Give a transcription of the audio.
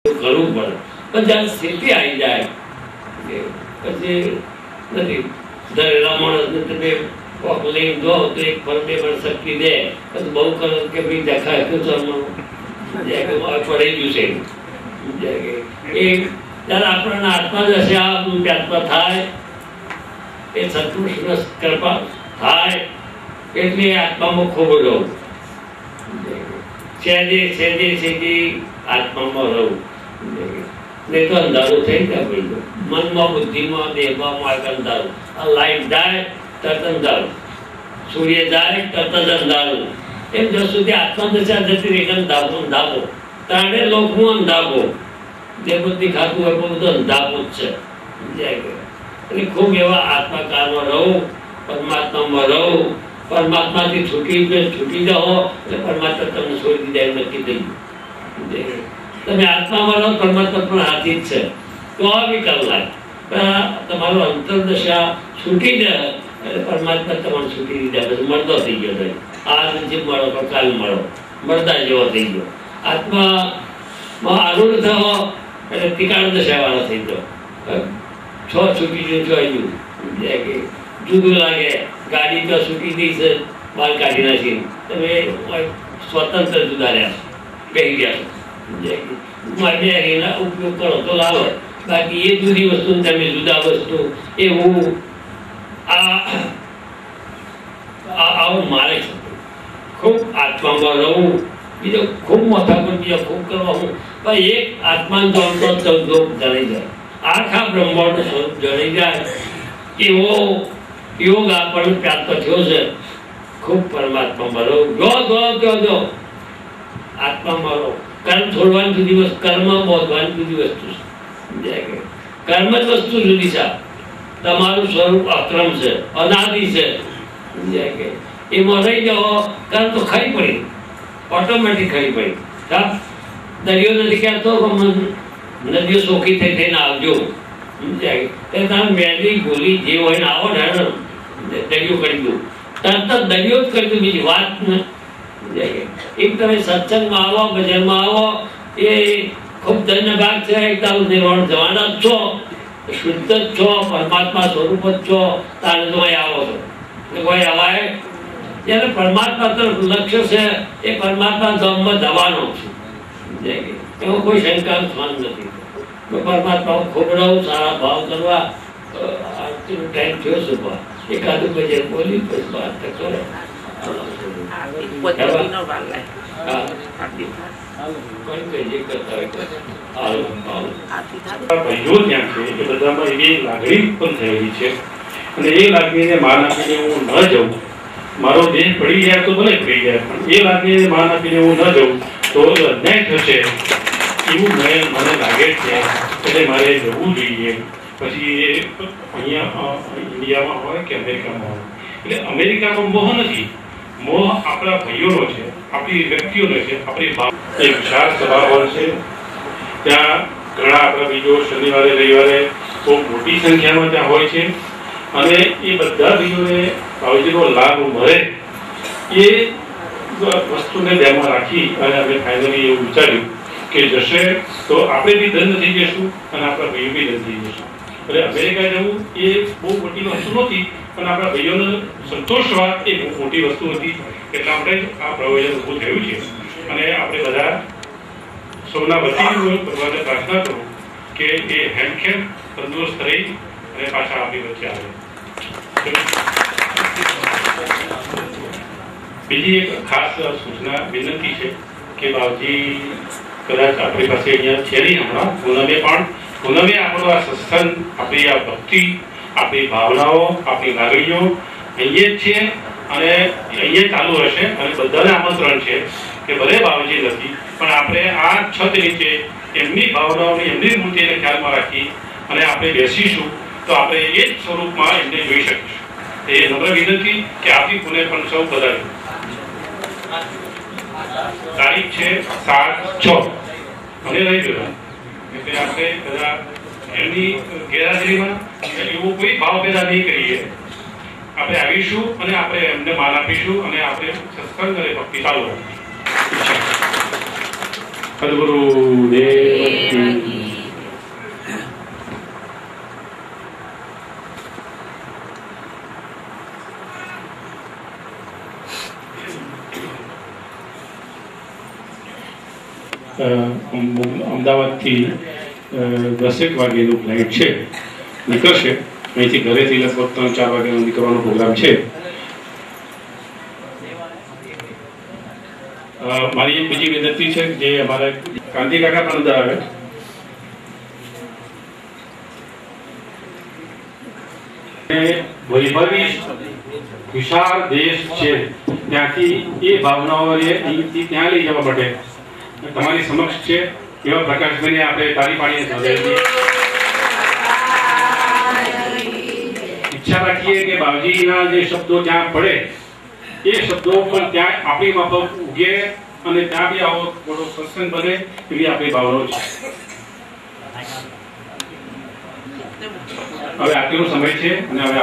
કરવું પડે. પણ જ્યાં સ્થિતિ આવી જાય પછી નથી ધરેલા માણસને તમે લઈને જો તો એક પર બે પર શક્તિ દે પછી બહુ કરો કે ભાઈ દેખાય શું પડી ગયું છે એ ત્યારે આપણને આત્મા જશે આ આત્મા થાય એ સંતુષ્ટ કૃપા થાય એટલે આત્મામાં ખૂબ રહું સહેજે આત્મામાં રહું નહીં તો અંધારું થઈ જાય ભાઈ મનમાં બુદ્ધિમાં દેહમાં અંધારું આ લાઈટ જાય તરત અંધારું સૂર્ય જાય તરત જ અંધારું એમ જ્યાં સુધી આત્મદશા જતી રહી અંધાપો તાણે લોકનું અંધાપો જે બધી ખાતું હોય બધું અંધાપો જ છે એટલે ખૂબ એવા આત્માકારમાં રહું પરમાત્મામાં રહું પરમાત્માથી છૂટી જાઓ એટલે પરમાત્મા તમને છોડી દીધા નક્કી થઈ ગયું. તમે આત્મામાં રહો પરમાત્મા પણ હાથી જ છે તો આ વિકલ્પ લાગે તમારો અંતરદશા છૂટી જાય એટલે પરમાત્મા તમારે છૂટી દીધા પછી મળતો થઈ ગયો. આ નથી મળો પણ કાલ મળો મળતા જેવો થઈ ગયો. આત્મામાં આરૂઢ થવો એટલે તિકાળ દશા વાળો થઈ ગયો. છૂટી ગયું કે જુદું લાગે ગાડી તો છૂટી દઈ છે બાર કાઢી નાખી તમે સ્વતંત્ર જુદા રહ્યા કહી ગયા છો ઉપયોગ કરો તો લાવો. બાકી એ જુદી વસ્તુ તમે જુદા વસ્તુ એવું આવું મારે છે. ખૂબ આત્મામાં રહું બીજો ખૂબ મોટા પર બીજા ખૂબ કરવા હું પણ એક આત્માનો સ્વરૂપ જણાઈ જાય આખા બ્રહ્માંડ સ્વરૂપ જણાઈ જાય એવો યોગ આપણને પ્રાપ્ત થયો છે. ખૂબ પરમાત્મામાં રહો જો આત્મામાં રહો. કર્મ છોડવાની જુદી વસ્તુ કર્મ બોધવાની જુદી વસ્તુ છે. કર્મ જ વસ્તુ જુદી છે. તમારું સ્વરૂપ અક્રમ છે અનાદિ છે એમાં રહી જાઓ કર્મ તો ખરી પડી ઓટોમેટિક ખરી પડી. દરિયો નથી કહેતો નદીઓ સોખી થઈ થઈને આવજો તમે મેલી ગોલી જે હોય ને આવો ને દરિયો કરી દઉં તરત જ દરિયો જ કરી દઉં બીજી વાત ને. એક તમે સત્સંગમાં આવો ભજનમાં આવો એ ખૂબ ધન્ય ભાગ છે. એક તારું નિર્વાણ જવાના જ છો શુદ્ધ જ છો પરમાત્મા સ્વરૂપ જ છો તારે તમે આવો છો કોઈ હવાય જ્યારે પરમાત્મા તરફ લક્ષ્ય છે એ પરમાત્મા ધામમાં જવાનો છે એમાં કોઈ શંકા સ્થાન નથી. પરમાત્મા ખૂબ રહું સારા ભાવ કરવા ટાઈમ થયો છે એકાદું બજે બોલી પછી વાત કરો ભાઈઓ ત્યાં છે એ બધામાં એવી લાગણી ઉત્પન્ન થયેલી છે અને એ લાગણીને માન આપીને હું ન જઉં મારો દેહ પડી જાય તો ભલે પડી જાય પણ એ લાગણીને માન આપીને હું ન જઉં તો અન્યાય થશે એવું મને લાગે છે. એટલે મારે જવું જોઈએ. પછી એ અહીંયા ઇન્ડિયામાં હોય કે અમેરિકામાં હોય એટલે અમેરિકામાં મોહ નથી. મોહ આપણા ભાઈઓનો છે આપણી વ્યક્તિઓનો છે આપણી એક વિશાળ સભા હોય છે ત્યાં ઘણા આપણા બીજો શનિવારે રવિવારે બહુ મોટી સંખ્યામાં ત્યાં હોય છે અને એ બધા બીજોને બાવજીનો લાભ મળે એ વસ્તુને ધ્યાનમાં રાખી અને અમે ફાઇનલી એવું વિચાર્યું કે જશે તો આપણે બી ધન્ય થઈ જઈશું અને આપણા ભાઈઓ બી ધન્ય થઈ જશું. એટલે અમેરિકા જવું એ બહુ મોટી વસ્તુ નહોતી પણ આપણા ભાઈઓને સંતોષવા એ બહુ મોટી વસ્તુ હતી. એટલા માટે આ પ્રયોજન ઊભું થયું છે અને આપણે બધા સૌના વતી ભગવાનને પ્રાર્થના કરું કે એ હેમખેમ તંદુરસ્ત રહી અને પાછા આપણી વચ્ચે આવે. બીજી એક ખાસ સૂચના વિનંતી છે કે બાવજી કદાચ આપણી પાસે અહીંયા છે નહીં હમણાં પૂનમે પણ પૂનમે આપણો આ સત્સંગ આપણી આ ભક્તિ આપણી ભાવનાઓ આપણી લાગણીઓ અહીંયા જ છે અને અહીંયા ચાલુ રહેશે અને બધાને આમંત્રણ છે કે ભલે બાવજી નથી પણ આપણે આ છત નીચે એમની ભાવનાઓની એમની મૂર્તિને ખ્યાલમાં રાખી અને આપણે બેસીશું તો આપણે એ જ સ્વરૂપમાં એમને જોઈ શકીશું. એ નમ્ર વિનંતી કે આપી પુણે પણ સૌ બધા તારીખ છે 7/6 અને રવિવાર એટલે આપણે બધા એમની ગેરહાજરીમાં એવો કોઈ ભાવ પેદા નહીં કરીએ. આપણે આવીશું અને આપણે એમને માન આપીશું અને આપણે સત્સંગ અને ભક્તિ ચાલુ રાખીશું. સદગુરુદેવ કી અમદાવાદથી 10 વાગ્યાનું ફ્લાઇટ છે, નીકળશે. અહીંથી ઘરેથી લગભગ 3-4 વાગ્યાનો નીકળવાનો પ્રોગ્રામ છે. મારી એક બીજી વિનંતી છે જે અમારા કાંતિ કાકા પણ અંદર આવે. વૈભવી વિશાળ દેશ છે, ત્યાંથી એ ભાવનાઓને અહીંથી ત્યાં લઈ જવા માટે તમારી સમક્ષ છે એવા પ્રકાશભાઈને આપણે તાળી પાડીને સ્વાગત ઈચ્છા રાખીએ કે બાવજીના જે શબ્દો ત્યાં પડે એ શબ્દો પણ ત્યાં આપણી માફક ઉગે અને ત્યાં બી આવો થોડો સત્સંગ બને એવી આપણી ભાવનાઓ છે. હવે આટલો સમય છે અને હવે